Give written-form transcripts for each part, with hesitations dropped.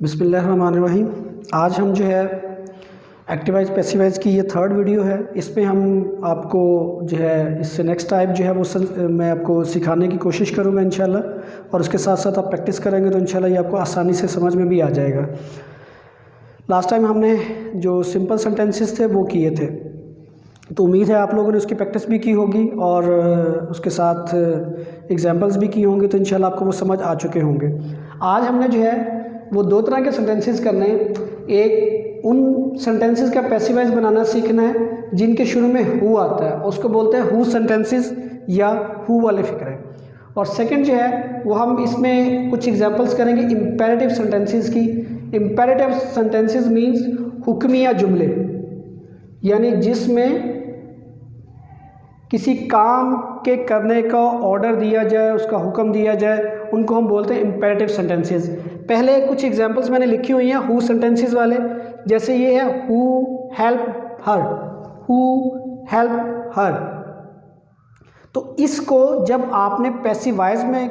बिस्मिल्लाहिर्रहमानिर्रहीम। आज हम जो है एक्टिवाइज पैसिवाइज की ये थर्ड वीडियो है। इसमें हम आपको जो है इससे नेक्स्ट टाइप जो है वो मैं आपको सिखाने की कोशिश करूँगा इंशाल्लाह, और उसके साथ साथ आप प्रैक्टिस करेंगे तो इंशाल्लाह ये आपको आसानी से समझ में भी आ जाएगा। लास्ट टाइम हमने जो सिंपल सेंटेंसेस थे वो किए थे, तो उम्मीद है आप लोगों ने उसकी प्रैक्टिस भी की होगी और उसके साथ एग्जांपल्स भी की होंगी, तो इंशाल्लाह आपको वो समझ आ चुके होंगे। आज हमने जो है वो दो तरह के सेंटेंसेस करने हैं। एक उन सेंटेंसेस का पैसिवाइज बनाना सीखना है जिनके शुरू में हु आता है, उसको बोलते हैं हु सेंटेंसेस या हु वाले फ़िक्रे। और सेकंड जो है वो हम इसमें कुछ एग्जांपल्स करेंगे इम्पेरेटिव सेंटेंसेस की। इम्पेरेटिव सेंटेंसेस मीन्स हुक्मिया जुमले, यानी जिसमें किसी काम के करने का ऑर्डर दिया जाए, उसका हुक्म दिया जाए, उनको हम बोलते हैं इम्पेरेटिव सेंटेंसेस। पहले कुछ एग्जांपल्स मैंने लिखी हुई हैं हु सेंटेंसेस वाले, जैसे ये है who help her, who help her. तो इसको जब आपने पैसिवाइज में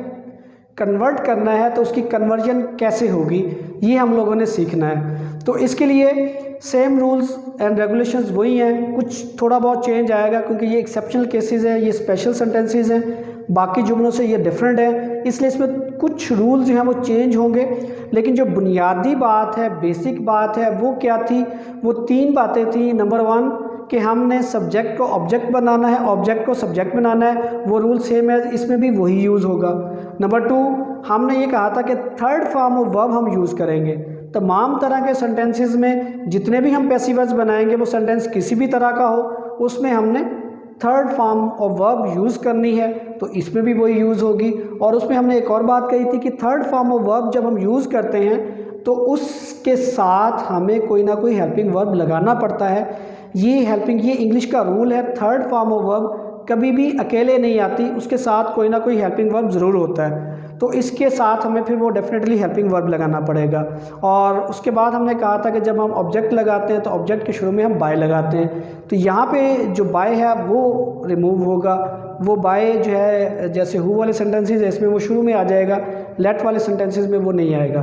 कन्वर्ट करना है तो उसकी कन्वर्जन कैसे होगी ये हम लोगों ने सीखना है। तो इसके लिए सेम रूल्स एंड रेगुलेशंस वही हैं, कुछ थोड़ा बहुत चेंज आएगा क्योंकि ये एक्सेप्शनल केसेस हैं, ये स्पेशल सेंटेंसेस हैं, बाकी जुमलों से ये डिफरेंट है, इसलिए इसमें कुछ रूल जो हैं वो चेंज होंगे। लेकिन जो बुनियादी बात है, बेसिक बात है, वो क्या थी? वो तीन बातें थी। नंबर वन कि हमने सब्जेक्ट को ऑब्जेक्ट बनाना है, ऑब्जेक्ट को सब्जेक्ट बनाना है, वो रूल सेम है, इसमें भी वही यूज़ होगा। नंबर टू, हमने ये कहा था कि थर्ड फॉर्म ऑफ वर्ब हम यूज़ करेंगे। तमाम तरह के सेंटेंसेस में जितने भी हम पैसिव्स बनाएंगे, वो सेंटेंस किसी भी तरह का हो, उसमें हमने third form of verb use करनी है, तो इसमें भी वही यूज़ होगी। और उसमें हमने एक और बात कही थी कि थर्ड फॉर्म ऑफ वर्ब जब हम यूज़ करते हैं तो उसके साथ हमें कोई ना कोई हेल्पिंग वर्ब लगाना पड़ता है। ये इंग्लिश का रूल है, थर्ड फॉर्म ऑफ वर्ब कभी भी अकेले नहीं आती, उसके साथ कोई ना कोई हेल्पिंग वर्ब ज़रूर होता है। तो इसके साथ हमें फिर वो डेफिनेटली हेल्पिंग वर्ब लगाना पड़ेगा। और उसके बाद हमने कहा था कि जब हम ऑब्जेक्ट लगाते हैं तो ऑब्जेक्ट के शुरू में हम बाय लगाते हैं, तो यहाँ पे जो बाय है वो रिमूव होगा। वो बाय जो है जैसे हु वाले सेंटेंसेस है इसमें वो शुरू में आ जाएगा, लेट वाले सेंटेंसेस में वो नहीं आएगा।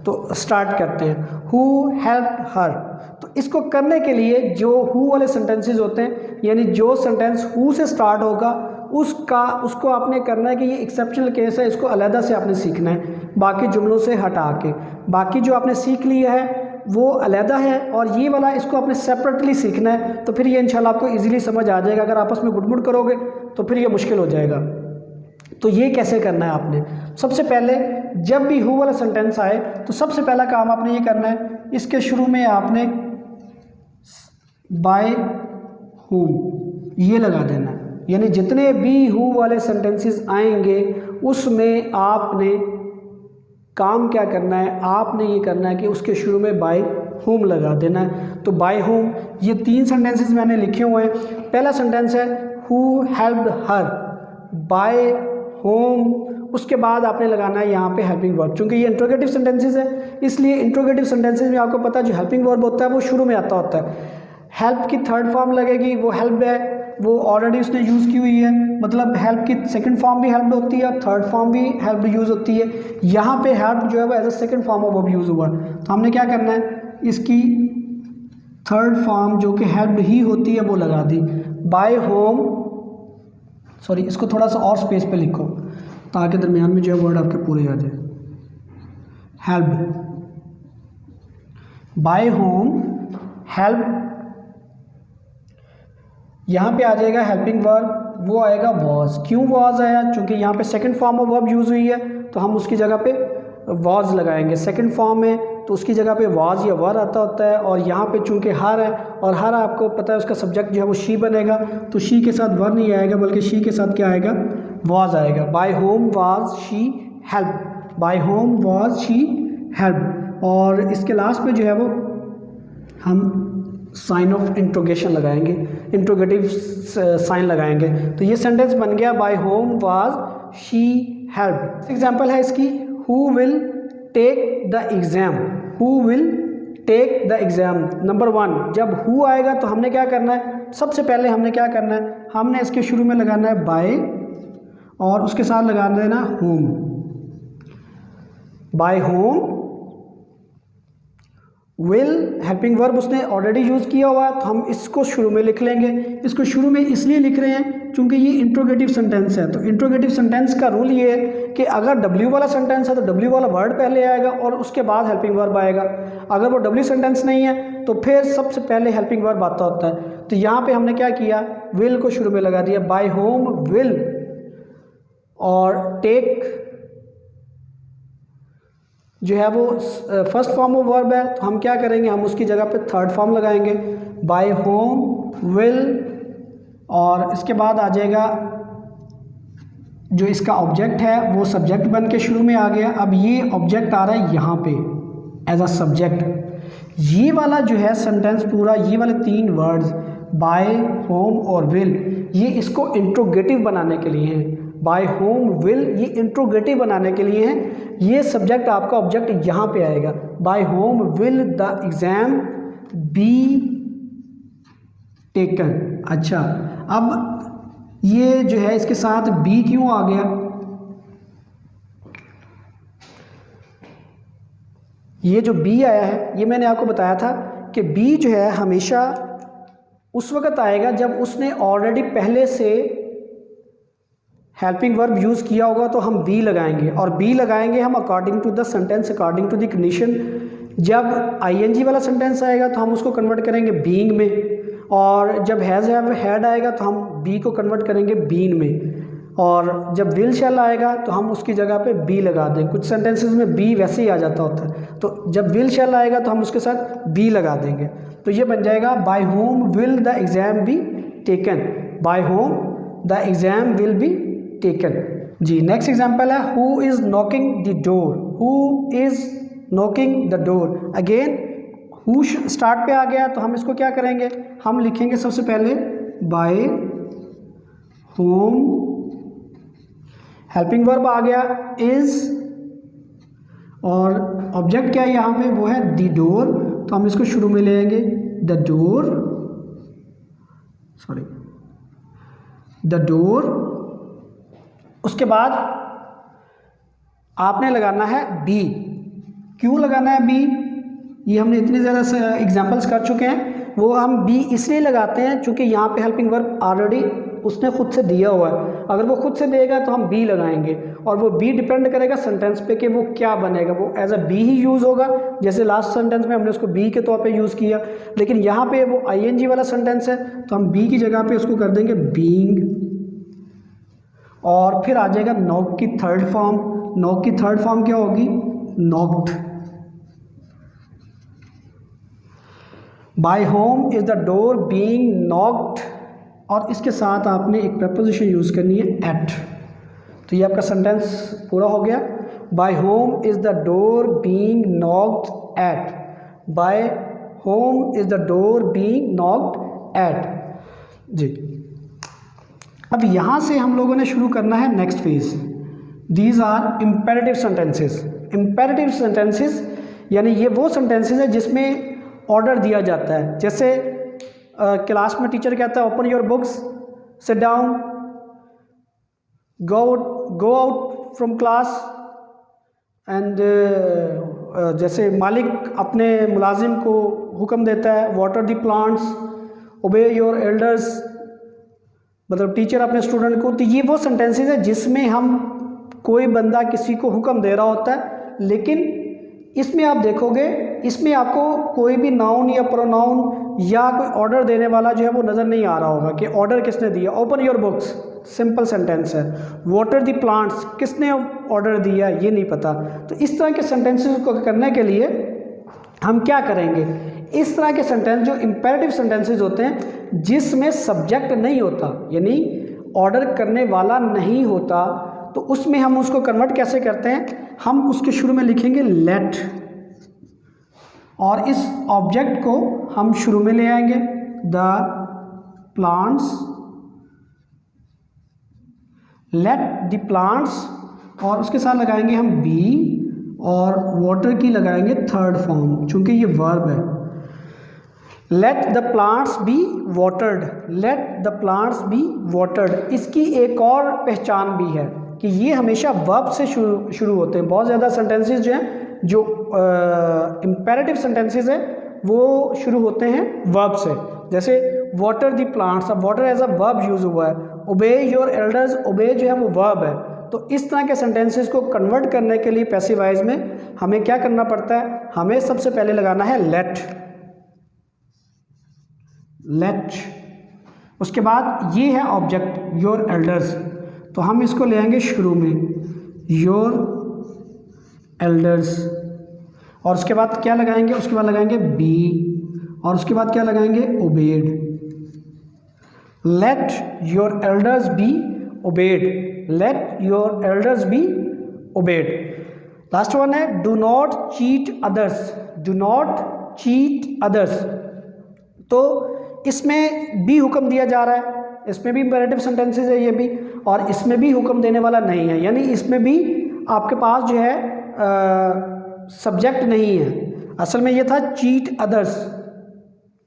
तो स्टार्ट करते हैं, हु हेल्प हर। तो इसको करने के लिए जो हु वाले सेंटेंसेस होते हैं, यानी जो सेंटेंस हु से स्टार्ट होगा उसको आपने करना है कि ये एक्सेप्शनल केस है, इसको अलहदा से आपने सीखना है बाकी जुमलों से हटा के। बाकी जो आपने सीख लिया है वो अलहदा है और ये वाला इसको आपने सेपरेटली सीखना है, तो फिर ये इंशाल्लाह आपको इजीली समझ आ जाएगा। अगर आपस में गुड़मुड़ करोगे तो फिर ये मुश्किल हो जाएगा। तो ये कैसे करना है आपने? सबसे पहले जब भी हु वाला सेंटेंस आए तो सबसे पहला काम आपने ये करना है, इसके शुरू में आपने बाय हुम ये लगा देना है। यानी जितने भी हु वाले सेंटेंसेस आएंगे उसमें आपने काम क्या करना है, आपने ये करना है कि उसके शुरू में बाय होम लगा देना है। तो बाय होम ये तीन सेंटेंसेस मैंने लिखे हुए हैं। पहला सेंटेंस है who helped her, by whom, उसके बाद आपने लगाना है यहाँ पे हेल्पिंग वर्ब। चूँकि ये इंट्रोगेटिव सेंटेंसेस है इसलिए इंट्रोगेटिव सेंटेंसेस में आपको पता है जो हेल्पिंग वर्ब होता है वो शुरू में आता होता है। हेल्प की थर्ड फॉर्म लगेगी, वो हेल्प है, वो ऑलरेडी उसने यूज़ की हुई है, मतलब हेल्प की सेकंड फॉर्म भी हेल्प होती है, थर्ड फॉर्म भी हेल्प यूज़ होती है। यहाँ पे हेल्प जो है वो as a second form of verb use हुआ है। तो हमने क्या करना है, इसकी थर्ड फॉर्म जो कि हेल्प ही होती है वो लगा दी, बाय होम। सॉरी, इसको थोड़ा सा और स्पेस पे लिखो ताकि दरमियान में जो है वर्ड आपके पूरे आ जाए। हेल्प, बाय होम हेल्प, यहाँ पे आ जाएगा हेल्पिंग वर्ब, वो आएगा वॉज। क्यों वॉज आया? क्योंकि यहाँ पे second form of verb use हुई है तो हम उसकी जगह पे वॉज लगाएंगे। सेकंड फॉर्म है तो उसकी जगह पे वॉज या वर आता होता है। और यहाँ पे चूँकि हर है और हर आपको पता है उसका सब्जेक्ट जो है वो शी बनेगा, तो शी के साथ वर नहीं आएगा बल्कि शी के साथ क्या आएगा, वॉज आएगा। By whom was she help, by whom was she help. और इसके लास्ट में जो है वो हम साइन ऑफ इंट्रोगेशन लगाएंगे, इंट्रोगेटिव साइन लगाएंगे। तो ये सेंटेंस बन गया by whom was she help. Example है इसकी, who will take the exam, who will take the exam. Number one, जब हु आएगा तो हमने क्या करना है, सबसे पहले हमने क्या करना है, हमने इसके शुरू में लगाना है बाय और उसके साथ लगा देना whom, by whom will helping verb उसने ऑलरेडी यूज़ किया हुआ है, तो हम इसको शुरू में लिख लेंगे। इसको शुरू में इसलिए लिख रहे हैं क्योंकि ये इंट्रोगेटिव सेंटेंस है। तो इंट्रोगेटिव सेंटेंस का रूल ये है कि अगर डब्ल्यू वाला सेंटेंस है तो डब्ल्यू वाला वर्ड पहले आएगा और उसके बाद हेल्पिंग वर्ब आएगा। अगर वो डब्ल्यू सेंटेंस नहीं है तो फिर सबसे पहले हेल्पिंग वर्ब आता होता है। तो यहाँ पे हमने क्या किया, विल को शुरू में लगा दिया, बाय होम विल और टेक जो है वो फर्स्ट फॉर्म ऑफ वर्ब है, तो हम क्या करेंगे, हम उसकी जगह पे थर्ड फॉर्म लगाएंगे, बाय होम विल, और इसके बाद आ जाएगा जो इसका ऑब्जेक्ट है वो सब्जेक्ट बन के शुरू में आ गया। अब ये ऑब्जेक्ट आ रहा है यहाँ पे एज अ सब्जेक्ट। ये वाला जो है सेंटेंस पूरा, ये वाले 3 वर्ड्स बाय होम और विल, ये इसको इंट्रोगेटिव बनाने के लिए हैं। बाय होम विल ये इंट्रोगेटिव बनाने के लिए है। ये सब्जेक्ट आपका ऑब्जेक्ट यहाँ पे आएगा, by whom will the exam be taken. अच्छा, अब ये जो है इसके साथ बी क्यों आ गया, ये जो बी आया है ये मैंने आपको बताया था कि बी जो है हमेशा उस वक्त आएगा जब उसने ऑलरेडी पहले से हेल्पिंग वर्ब यूज़ किया होगा, तो हम बी लगाएंगे। और बी लगाएंगे हम according to the sentence, according to the condition. जब आईएनजी वाला सेंटेंस आएगा तो हम उसको कन्वर्ट करेंगे बीइंग में, और जब हैज़ हैव हैड आएगा तो हम बी को कन्वर्ट करेंगे बीन में, और जब विल शैल आएगा तो हम उसकी जगह पे बी लगा देंगे। कुछ सेंटेंसेस में बी वैसे ही आ जाता होता है, तो जब विल शैल आएगा तो हम उसके साथ बी लगा देंगे। तो ये बन जाएगा by whom will the exam be taken, by whom the exam will be taken. जी, नेक्स्ट एग्जाम्पल है who is knocking the door, who is knocking the door. Again who start पे आ गया तो हम इसको क्या करेंगे, हम लिखेंगे सबसे पहले बाय होम, हेल्पिंग वर्ब आ गया इज़, और ऑब्जेक्ट क्या है यहाँ पे, वो है द डोर, तो हम इसको शुरू में ले आएंगे the door, sorry the door. उसके बाद आपने लगाना है बी। क्यों लगाना है बी, ये हमने इतनी ज़्यादा एग्जांपल्स कर चुके हैं। वो हम बी इसलिए लगाते हैं क्योंकि यहाँ पे हेल्पिंग वर्ब ऑलरेडी उसने खुद से दिया हुआ है। अगर वो खुद से देगा तो हम बी लगाएंगे, और वो बी डिपेंड करेगा सेंटेंस पे कि वो क्या बनेगा, वो एज अ बी ही यूज़ होगा। जैसे लास्ट सेंटेंस में हमने उसको बी के तौर पे यूज़ किया, लेकिन यहाँ पे वो आईएनजी वाला सेंटेंस है तो हम बी की जगह पे उसको कर देंगे बीइंग, और फिर आ जाएगा नॉक की थर्ड फॉर्म। नॉक की थर्ड फॉर्म क्या होगी, knocked. By whom is the door being knocked, और इसके साथ आपने एक प्रपोजिशन यूज़ करनी है एट। तो ये आपका सेंटेंस पूरा हो गया। By whom is the door being knocked at, by whom is the door being knocked at. जी, अब यहाँ से हम लोगों ने शुरू करना है next phase. These are imperative sentences. Imperative sentences यानी ये वो सेंटेंसेस है जिसमें ऑर्डर दिया जाता है। जैसे क्लास में टीचर कहता है open your books, sit down, go out from class, and जैसे मालिक अपने मुलाजिम को हुक्म देता है वाटर द प्लांट्स, ओबे योर एल्डर्स, मतलब टीचर अपने स्टूडेंट को। तो ये वो सेंटेंसेस है जिसमें हम कोई बंदा किसी को हुक्म दे रहा होता है, लेकिन इसमें आप देखोगे इसमें आपको कोई भी नाउन या प्रोनाउन या कोई ऑर्डर देने वाला जो है वो नज़र नहीं आ रहा होगा कि ऑर्डर किसने दिया। Open your books simple sentence है, वाटर द प्लांट्स किसने ऑर्डर दिया ये नहीं पता। तो इस तरह के सेंटेंसेस को करने के लिए हम क्या करेंगे, इस तरह के सेंटेंस जो इम्पेरेटिव सेंटेंसेस होते हैं जिसमें सब्जेक्ट नहीं होता यानी ऑर्डर करने वाला नहीं होता, तो उसमें हम उसको कन्वर्ट कैसे करते हैं, हम उसके शुरू में लिखेंगे लेट, और इस ऑब्जेक्ट को हम शुरू में ले आएंगे the plants, late the plants, और उसके साथ लगाएंगे हम बी, और वाटर की लगाएंगे थर्ड फॉर्म चूंकि ये वर्ब है। Let the plants be watered, let the plants be watered. इसकी एक और पहचान भी है कि ये हमेशा वर्ब से शुरू होते हैं। बहुत ज़्यादा सेंटेंसेस जो हैं जो इम्पेरेटिव सेंटेंसेस है वो शुरू होते हैं वर्ब से। जैसे वाटर द प्लांट्स, अब water as a verb use हुआ है। ओबे योर एल्डर्स, ओबे जो है वो वर्ब है। तो इस तरह के सेंटेंसेस को कन्वर्ट करने के लिए पैसिव वॉइस में हमें क्या करना पड़ता है, हमें सबसे पहले लगाना है लेट। उसके बाद ये है ऑब्जेक्ट योर एल्डर्स, तो हम इसको ले आएंगे शुरू में योर एल्डर्स, और उसके बाद क्या लगाएंगे, उसके बाद लगाएंगे बी, और उसके बाद क्या लगाएंगे, obeyed. Let your elders be obeyed, let your elders be obeyed. Last one है do not cheat others, do not cheat others. तो इसमें भी हुक्म दिया जा रहा है, इसमें भी इंपेरेटिव सेंटेंसेस है ये भी, और इसमें भी हुक्म देने वाला नहीं है, यानी इसमें भी आपके पास जो है सब्जेक्ट नहीं है। असल में ये था चीट अदर्स,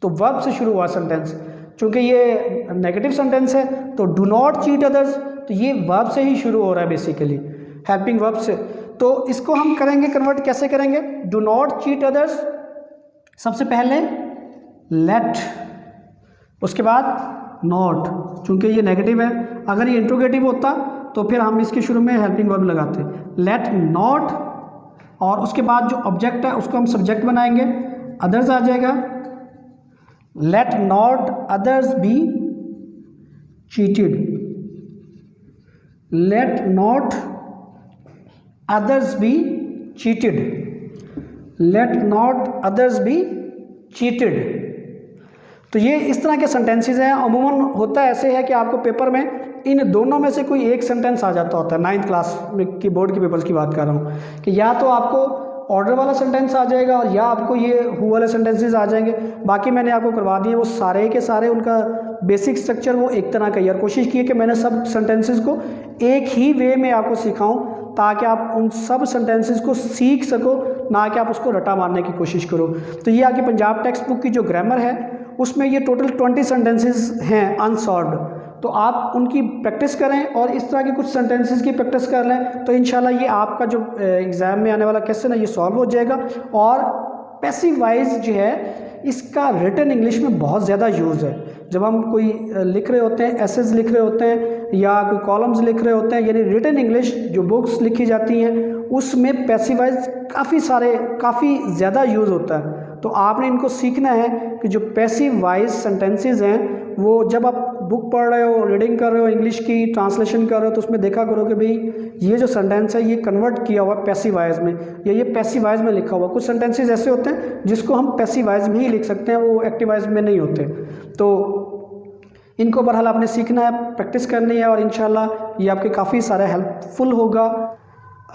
तो वर्ब से शुरू हुआ सेंटेंस, चूँकि ये नेगेटिव सेंटेंस है तो डू नॉट चीट अदर्स, तो ये वर्ब से ही शुरू हो रहा है बेसिकली, हेल्पिंग वर्ब से। तो इसको हम करेंगे कन्वर्ट, कैसे करेंगे, डू नॉट चीट अदर्स, सबसे पहले लेट, उसके बाद नॉट, चूँकि ये नेगेटिव है, अगर ये इंट्रोगेटिव होता तो फिर हम इसके शुरू में हेल्पिंग वर्ब लगाते, लेट नॉट, और उसके बाद जो ऑब्जेक्ट है उसको हम सब्जेक्ट बनाएंगे, अदर्स आ जाएगा, let not others be cheated, let not others be cheated, let not others be cheated. तो ये इस तरह के सेंटेंसेस हैं। अमूमन होता ऐसे है कि आपको पेपर में इन दोनों में से कोई एक सेंटेंस आ जाता होता है। 9th क्लास में की बोर्ड के पेपर्स की बात कर रहा हूँ कि या तो आपको ऑर्डर वाला सेंटेंस आ जाएगा और या आपको ये हु वाले सेंटेंसेस आ जाएंगे। बाकी मैंने आपको करवा दिए वो सारे के सारे, उनका बेसिक स्ट्रक्चर वो एक तरह का ही। और कोशिश की है कि मैंने सब सेंटेंसेस को एक ही वे में आपको सिखाऊं ताकि आप उन सब सेंटेंसेस को सीख सको, ना कि आप उसको रटा मारने की कोशिश करो। तो ये आपकी पंजाब टेक्स्ट बुक की जो ग्रामर है उसमें ये टोटल 20 सेंटेंसेस हैं अनसॉल्व्ड, तो आप उनकी प्रैक्टिस करें और इस तरह के कुछ सेंटेंसेस की प्रैक्टिस कर लें, तो इंशाल्लाह ये आपका जो एग्ज़ाम में आने वाला क्वेश्चन है ये सॉल्व हो जाएगा। और पैसिव वॉइस जो है इसका रिटन इंग्लिश में बहुत ज़्यादा यूज़ है। जब हम कोई लिख रहे होते हैं, एसेज लिख रहे होते हैं या कोई कॉलम्स लिख रहे होते हैं, यानी रिटन इंग्लिश जो बुक्स लिखी जाती हैं उसमें पैसिव वॉइस काफ़ी ज़्यादा यूज़ होता है। तो आपने इनको सीखना है कि जो पैसिव वॉइस सेंटेंसेस हैं वो जब आप बुक पढ़ रहे हो, रीडिंग कर रहे हो, इंग्लिश की ट्रांसलेशन कर रहे हो, तो उसमें देखा करो कि भाई ये जो सेंटेंस है ये कन्वर्ट किया हुआ पैसिव वॉइस में या ये पैसिव वॉइस में लिखा हुआ। कुछ सेंटेंसेस ऐसे होते हैं जिसको हम पैसिव वॉइस में ही लिख सकते हैं, वो एक्टिव वॉइस में नहीं होते। तो इनको बहरहाल आपने सीखना है, प्रैक्टिस करनी है और इंशाल्लाह ये आपके काफ़ी सारा हेल्पफुल होगा।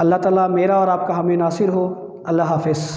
अल्लाह ताला मेरा और आपका हामी नासिर हो। अल्लाह हाफिज़।